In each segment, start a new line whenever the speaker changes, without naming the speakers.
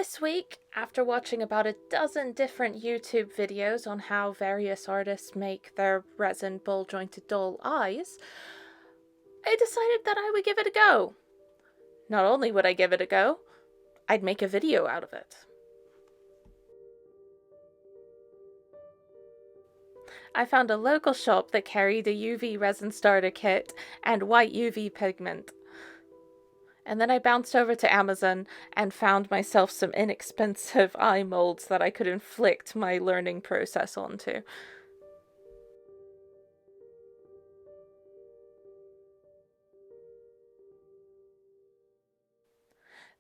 This week, after watching about a dozen different YouTube videos on how various artists make their resin ball-jointed doll eyes, I decided that I would give it a go. Not only would I give it a go, I'd make a video out of it. I found a local shop that carried a UV resin starter kit and white UV pigment. And then I bounced over to Amazon and found myself some inexpensive eye molds that I could inflict my learning process onto.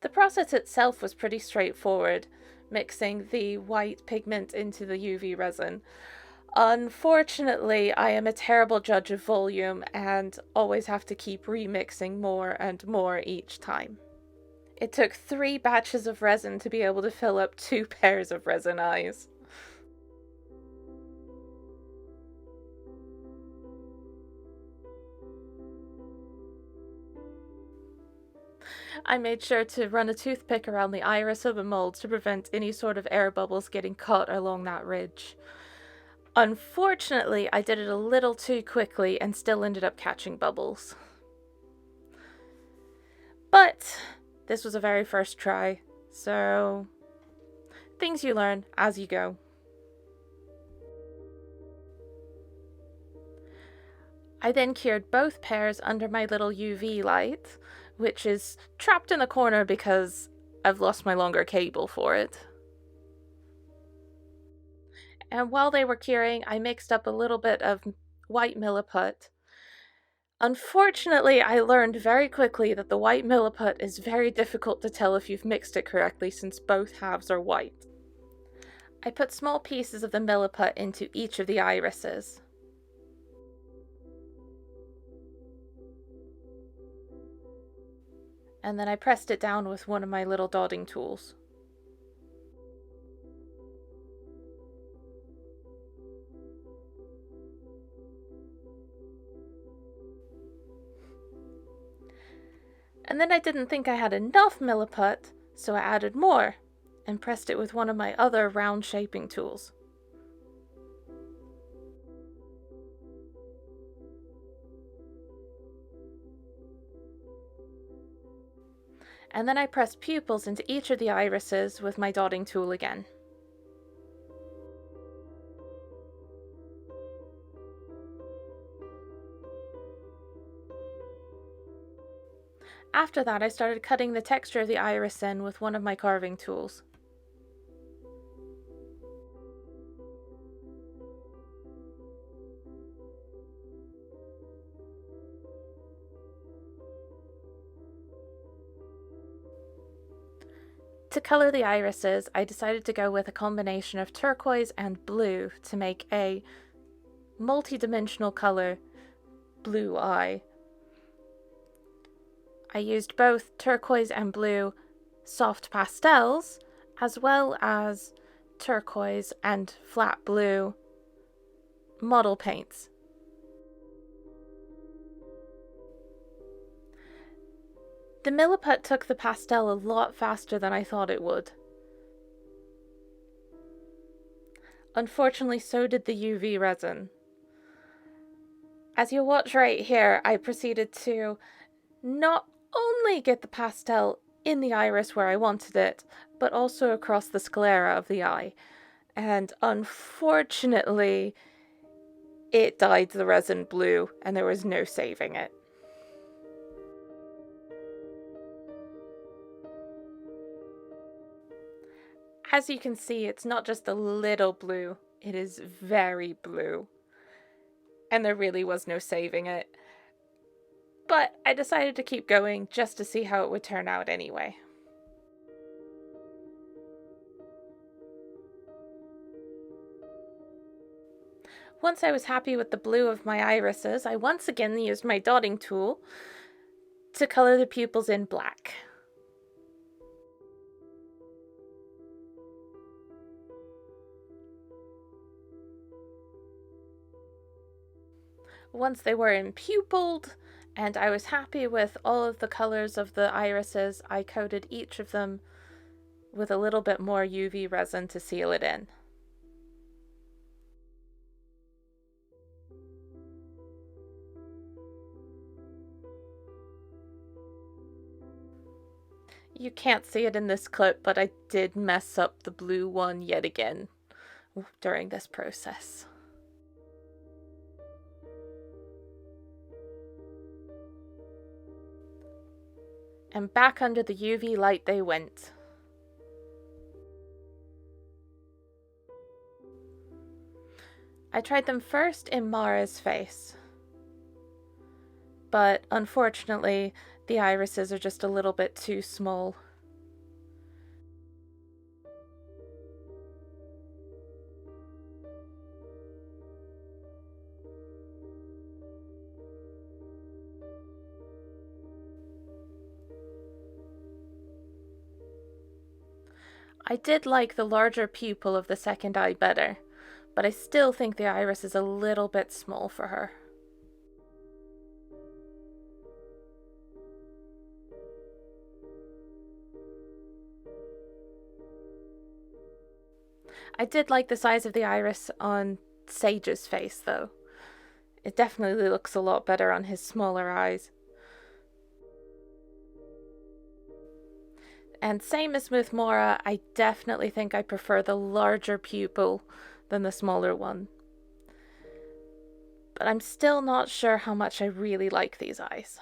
The process itself was pretty straightforward, mixing the white pigment into the UV resin. Unfortunately, I am a terrible judge of volume and always have to keep remixing more and more each time. It took 3 batches of resin to be able to fill up 2 pairs of resin eyes. I made sure to run a toothpick around the iris of the mold to prevent any sort of air bubbles getting caught along that ridge. Unfortunately, I did it a little too quickly and still ended up catching bubbles. But this was a very first try, so things you learn as you go. I then cured both pairs under my little UV light, which is trapped in the corner because I've lost my longer cable for it. And while they were curing, I mixed up a little bit of white milliput. Unfortunately, I learned very quickly that the white milliput is very difficult to tell if you've mixed it correctly since both halves are white. I put small pieces of the milliput into each of the irises. And then I pressed it down with one of my little dotting tools. And then I didn't think I had enough milliput, so I added more and pressed it with one of my other round shaping tools. And then I pressed pupils into each of the irises with my dotting tool again. After that, I started cutting the texture of the iris in with one of my carving tools. To color the irises, I decided to go with a combination of turquoise and blue to make a multi-dimensional color blue eye. I used both turquoise and blue soft pastels, as well as turquoise and flat blue model paints. The milliput took the pastel a lot faster than I thought it would. Unfortunately, so did the UV resin. As you'll watch right here, I proceeded to not only get the pastel in the iris where I wanted it, but also across the sclera of the eye. And unfortunately, it dyed the resin blue, and there was no saving it. As you can see, it's not just a little blue, it is very blue. And there really was no saving it. But I decided to keep going just to see how it would turn out anyway. Once I was happy with the blue of my irises, I once again used my dotting tool to color the pupils in black. Once they were impupilled, and I was happy with all of the colors of the irises, I coated each of them with a little bit more UV resin to seal it in. You can't see it in this clip, but I did mess up the blue one yet again during this process. And back under the UV light they went. I tried them first in Mara's face, but unfortunately the irises are just a little bit too small. I did like the larger pupil of the second eye better, but I still think the iris is a little bit small for her. I did like the size of the iris on Sage's face, though. It definitely looks a lot better on his smaller eyes. And same as with Mora, I definitely think I prefer the larger pupil than the smaller one. But I'm still not sure how much I really like these eyes.